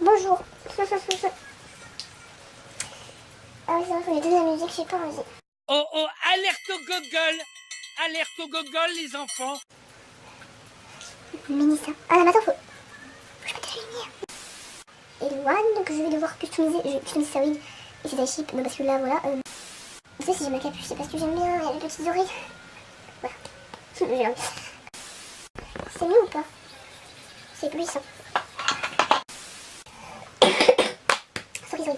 Bonjour. Ah oui, c'est vrai, il faut donner la musique, j'ai pas envie. Oh oh, alerte au gogol! Alerte au gogol, les enfants! Mélissa. Ah non, mais attends, faut que je mette la lumière. Et Luan, donc je vais devoir customiser. Je customise sa wig et ses chip, parce que là, voilà. Tu sais, si j'ai ma capuche, c'est parce que j'aime bien les petites oreilles. Voilà. J'ai envie. C'est mieux ou pas? C'est puissant. Sorry, sorry.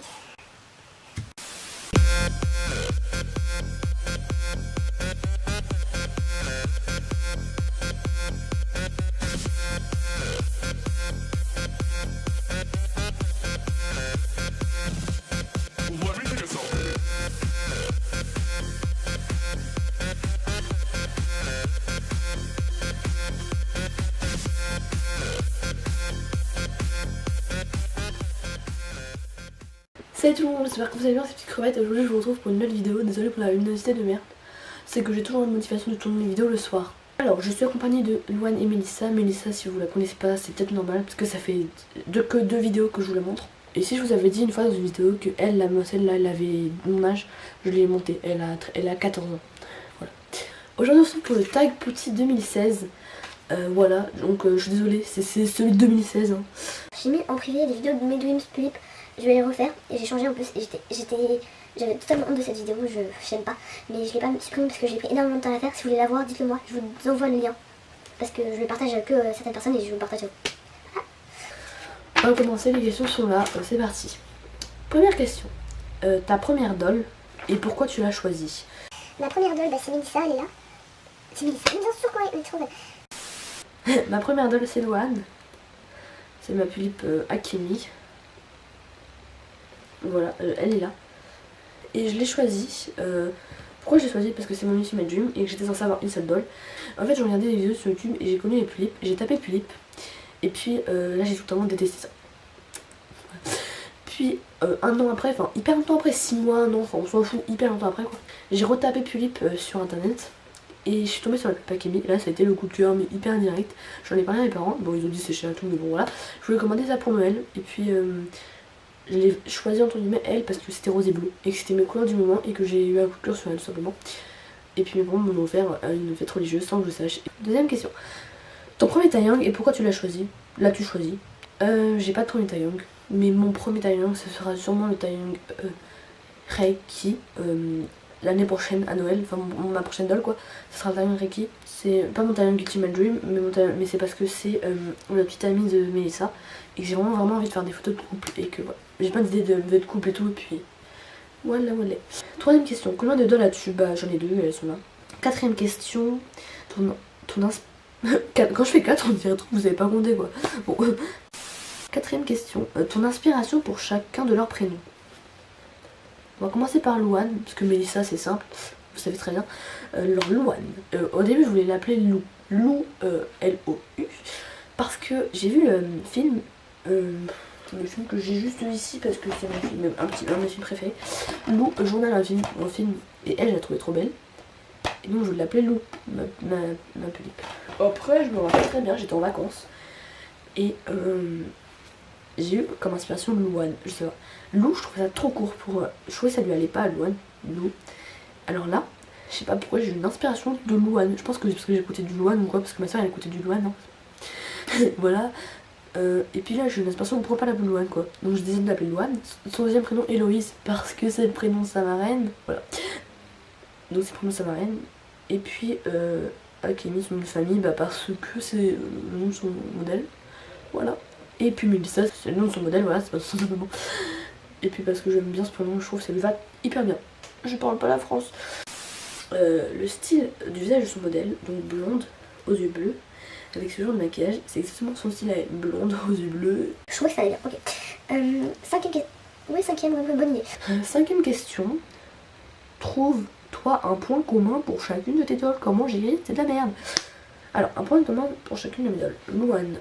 Salut tout le monde, j'espère que vous allez bien, c'est Petite Crevette. Aujourd'hui je vous retrouve pour une nouvelle vidéo. Désolée pour la luminosité de merde. C'est que j'ai toujours une motivation de tourner mes vidéos le soir. Alors je suis accompagnée de Luan et Mélissa. Mélissa, si vous la connaissez pas, c'est peut-être normal parce que ça fait que deux vidéos que je vous la montre. Et si je vous avais dit une fois dans une vidéo que celle-là, elle avait mon âge, je l'ai montée. Elle a 14 ans. Voilà. Aujourd'hui on se retrouve pour le Tag Pouty 2016. Voilà, donc je suis désolée, c'est celui de 2016. Hein. J'ai mis en privé les vidéos de Medwims Tulip. Je vais les refaire et j'ai changé en plus. Et j'avais totalement honte de cette vidéo, j'aime pas. Mais je l'ai pas supprimée parce que j'ai pris énormément de temps à la faire. Si vous voulez la voir, dites-le moi, je vous envoie le lien. Parce que je le partage avec certaines personnes et je vous le partage à vous. On va commencer, les questions sont là, c'est parti. Première question, ta première doll et pourquoi tu l'as choisie? Ma première doll, bah, c'est Mélissa, elle est là. C'est Mélissa, bien sûr, quoi, elle est trop belle. Ma première doll c'est Luan. C'est ma Pulippe Akemi. Voilà, elle est là. Et je l'ai choisie. Pourquoi j'ai choisi? Parce que c'est mon ultimate dream et que j'étais censée avoir une seule doll. En fait, je regardais des vidéos sur YouTube et j'ai connu les Pulips. J'ai tapé Pulippe. Et puis là, j'ai totalement détesté ça. Puis un an après, enfin hyper longtemps après, 6 mois, un an, enfin on s'en fout, hyper longtemps après quoi. J'ai retapé Pulippe sur internet. Et je suis tombée sur la Pulippe Akemi. Et là, ça a été le coup de cœur, mais hyper direct. J'en ai parlé à mes parents. Bon, ils ont dit c'est cher et tout, mais bon voilà. Je voulais commander ça pour Noël. Et puis. Je l'ai choisi entre guillemets elle parce que c'était rose et bleu et que c'était mes couleurs du moment et que j'ai eu un coup de cœur sur elle tout simplement. Et puis mes parents m'ont offert à une fête religieuse sans que je sache. Deuxième question. Ton premier Taeyang et pourquoi tu l'as choisi? L'as-tu choisi? J'ai pas de premier Taeyang, mais mon premier Taeyang ce sera sûrement le Taeyang Reiki l'année prochaine à Noël, enfin ma prochaine doll quoi. Ce sera le Taeyang Reiki. C'est pas mon Taeyang Ultimate Dream, mais c'est parce que c'est la petite amie de Mélissa et que j'ai vraiment envie de faire des photos de couple et que voilà. J'ai pas d'idée de couple et tout, et puis voilà. Troisième question, combien de dolls as-tu? Bah j'en ai deux, elles sont là. Quatrième question, quand je fais 4 on dirait trop que vous avez pas compté quoi. Bon. Quatrième question, ton inspiration pour chacun de leurs prénoms. On va commencer par Luan, parce que Mélissa c'est simple, vous savez très bien. Alors Luan, au début je voulais l'appeler Lou, L-O-U, parce que j'ai vu le film que j'ai juste ici parce que c'est un de mes films préférés. Lou, journal intime, mon film, et elle, je la trouvais trop belle. Et donc je l'appelais Lou, ma Pulippe. Après, je me rappelle très bien, j'étais en vacances. Et j'ai eu comme inspiration Luan, je sais pas. Lou, je trouvais ça trop court pour. Je trouvais que ça lui allait pas à Luan, Lou. Alors là, je sais pas pourquoi j'ai eu une inspiration de Luan. Je pense que c'est parce que j'ai écouté du Luan ou quoi, parce que ma soeur elle écoutait du Luan, non. Voilà. Et puis là j'ai une inspiration, pourquoi pas l'appeler Luan quoi. Donc je décide de l'appeler Luan. Son deuxième prénom Héloïse parce que c'est le prénom de sa marraine. Voilà. Donc c'est le prénom de sa marraine. Et puis Akemi son nom de famille bah, parce que c'est le nom de son modèle. Voilà. Et puis Mélissa c'est le nom de son modèle, voilà, c'est pas tout simplement. Et puis parce que j'aime bien ce prénom, je trouve que ça lui va hyper bien. Je parle pas la France. Le style du visage de son modèle, donc blonde, aux yeux bleus. Avec ce genre de maquillage, c'est exactement son style, elle est blonde aux yeux bleus. Je trouvais que ça allait bien, ok. Cinquième question. Oui, cinquième, bonne idée. Cinquième question. Trouve-toi un point commun pour chacune de tes dolls. Comment j'ai gagné? C'est de la merde. Alors, un point commun pour chacune de mes dolls. Luan,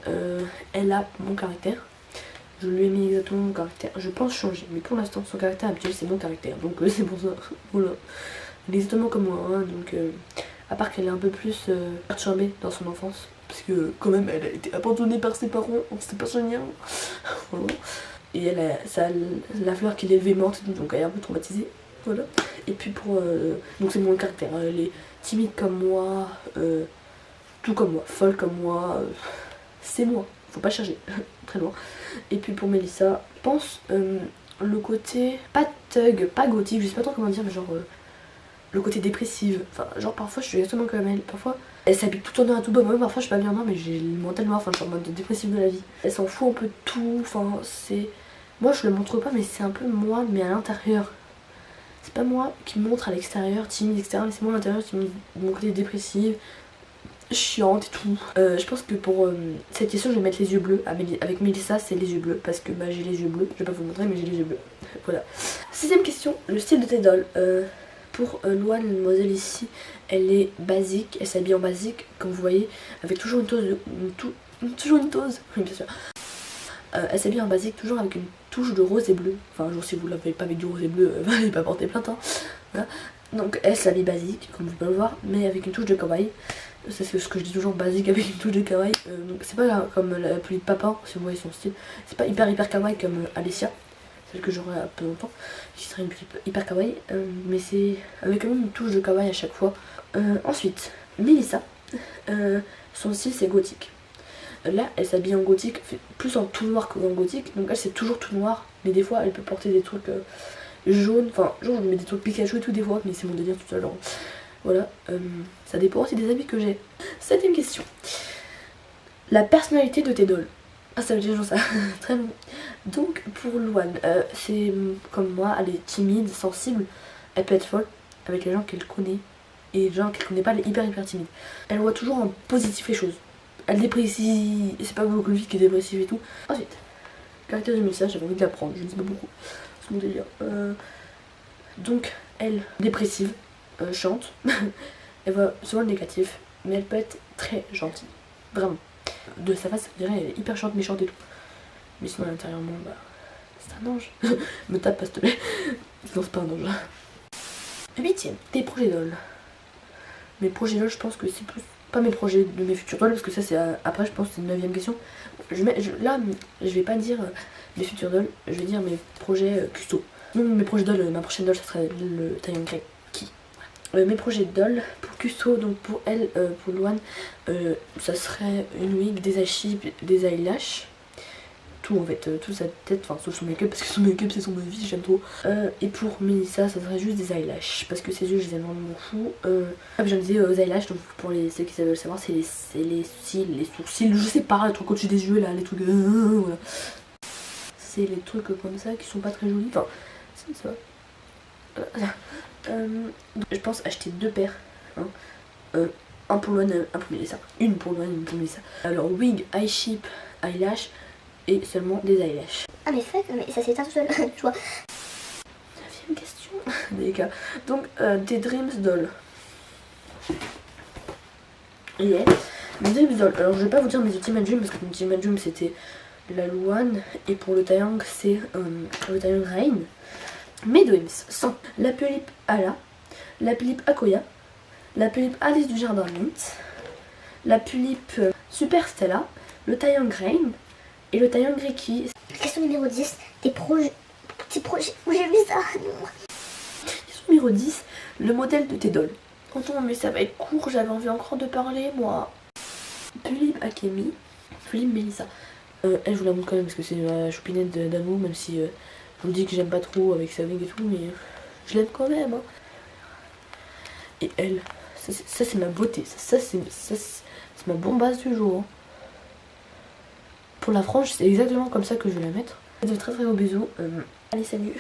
elle a mon caractère. Je lui ai mis exactement mon caractère. Je pense changer, mais pour l'instant, son caractère habituel, c'est mon caractère. Donc, c'est pour ça. Voilà. Elle est exactement comme moi, hein, donc à part qu'elle est un peu plus perturbée dans son enfance, parce que quand même elle a été abandonnée par ses parents, c'était pas génial. Voilà. Et elle a, ça, la fleur qu'il élevait morte, donc elle est un peu traumatisée. Voilà. Et puis pour... donc c'est mon caractère. Elle est timide comme moi, tout comme moi, folle comme moi. C'est moi, faut pas chercher, très loin. Et puis pour Mélissa, je pense le côté, pas thug, pas gothique, je sais pas trop comment dire, mais genre le côté dépressif. Enfin, genre parfois je suis exactement comme elle, parfois elle s'habille tout en noir à tout bas. Moi parfois je suis pas bien noir, mais j'ai le mental noir, enfin je suis en mode dépressif de la vie. Elle s'en fout un peu de tout, enfin c'est... Moi je le montre pas, mais c'est un peu moi, mais à l'intérieur. C'est pas moi qui me montre à l'extérieur, timide, etc. Mais c'est moi à l'intérieur qui montre mon côté dépressif, chiante et tout. Je pense que pour cette question je vais mettre les yeux bleus. Avec Mélissa c'est les yeux bleus parce que bah, j'ai les yeux bleus. Je vais pas vous le montrer mais j'ai les yeux bleus. Voilà. 6ème question, le style de tes dolls. Pour Louane, mademoiselle ici, elle est basique, elle s'habille en basique comme vous voyez, avec toujours une touche de... toujours une touche, oui bien sûr. Elle s'habille en basique toujours avec une touche de rose et bleu. Enfin, genre si vous l'avez pas avec du rose et bleu, n'allez pas porter plainte. Hein. Voilà. Donc elle s'habille basique, comme vous pouvez le voir, mais avec une touche de kawaii. C'est ce que je dis toujours, basique avec une touche de kawaii. Donc c'est pas comme la pluie de papa, si vous voyez son style. C'est pas hyper kawaii comme Alicia, celle que j'aurai à peu longtemps, qui serait hyper kawaii. Mais c'est avec quand même une touche de kawaii à chaque fois. Ensuite, Mélissa, son style c'est gothique. Là elle s'habille en gothique, plus en tout noir qu'en gothique, donc elle c'est toujours tout noir, mais des fois elle peut porter des trucs jaunes, enfin genre je mets des trucs Pikachu et tout des fois, mais c'est mon délire tout seul. Genre. Voilà, ça dépend aussi des habits que j'ai. 7ème question, la personnalité de tes dolls. Ah ça veut dire genre ça, très long. Donc pour Louane, c'est comme moi, elle est timide, sensible, elle peut être folle avec les gens qu'elle connaît, et les gens qu'elle connaît pas, elle est hyper timide. Elle voit toujours en positif les choses. Elle déprécie, c'est pas beaucoup de vie qui est dépressive et tout. Ensuite, caractère de Mélissa, j'avais envie de l'apprendre, je ne sais pas beaucoup. C'est mon délire. Donc, elle, dépressive, chante. Elle voit souvent le négatif, mais elle peut être très gentille. Vraiment. De sa face, je dirais, elle est hyper chante, méchante et tout. Mais sinon, intérieurement, bah, c'est un ange. Me tape pas, s'il te plaît. Sinon, c'est pas un ange. 8ème, tes projets dolls. Mes projets dolls, je pense que c'est plus... Pas mes projets de mes futurs dolls parce que ça c'est après je pense que c'est une 9ème question. Là je vais pas dire mes futurs dolls, je vais dire mes projets custo. Donc mes projets dolls, ma prochaine doll ça serait le Taillon Grey qui. Mes projets dolls pour custo, donc pour elle, pour Louane, ça serait une wig, des eyeships, des eyelashes. Tout en fait, toute sa tête, enfin sauf son make-up parce que son make-up c'est son vie, j'aime trop. Et pour Mélissa ça serait juste des eyelashes parce que ses yeux je les aime vraiment beaucoup. J'en disais aux eyelashes, donc pour ceux qui veulent savoir c'est les cils, les sourcils, je sais pas, les trucs au-dessus des yeux là, les trucs voilà. C'est les trucs comme ça qui sont pas très jolis, enfin c'est ça. Donc, je pense acheter 2 paires, hein. Un pour Louane, un pour Mélissa, une pour Louane, une pour Mélissa. Alors wig, eyeship, eyelash et seulement des eyelashes. Ah mais fuck, mais ça s'éteint tout seul, tu vois. 9ème question. Des cas. Donc tes dreams doll. Yeah. Mes dreams doll. Alors je vais pas vous dire mes ultimate dreams parce que mes ultimate dreams c'était la Louane et pour le Taeyang c'est le Taeyang Rain. Mes dreams sont la Pulip Ala, la Pulip Akoya, la Pulip Alice du Jardin Mint, la Pulip Super Stella, le Taeyang Rain et le Taeyang Reiki. Question numéro 10, tes projets... Où j'ai vu ça? Question numéro 10, le modèle de tes dolls. Tonton, mais ça va être court, j'avais envie encore de parler, moi. Pulip Akemi, Pulip Mélissa. Elle, je vous la montre quand même parce que c'est ma choupinette d'amour, même si je vous dis que j'aime pas trop avec sa wig et tout, mais je l'aime quand même. Hein. Et elle, ça c'est ma beauté, ça c'est ma bombasse du jour. Hein. Pour la frange, c'est exactement comme ça que je vais la mettre. De très très gros bisous. Allez, salut.